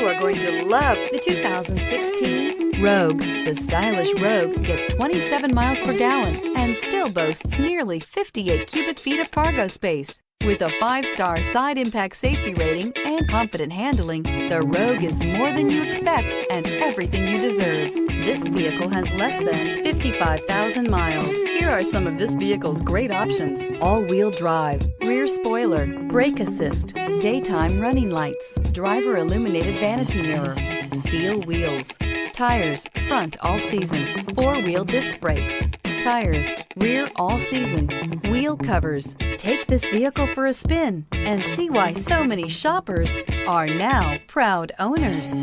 You are going to love the 2016 Rogue. The stylish Rogue gets 27 miles per gallon and still boasts nearly 58 cubic feet of cargo space. With a 5-star side impact safety rating and confident handling, the Rogue is more than you expect and everything you deserve. This vehicle has less than 55,000 miles. Here are some of this vehicle's great options: all-wheel drive, rear spoiler, brake assist, daytime running lights, driver illuminated vanity mirror, steel wheels, tires front all season, 4-wheel disc brakes, tires rear all season, wheel covers. Take this vehicle for a spin and see why so many shoppers are now proud owners.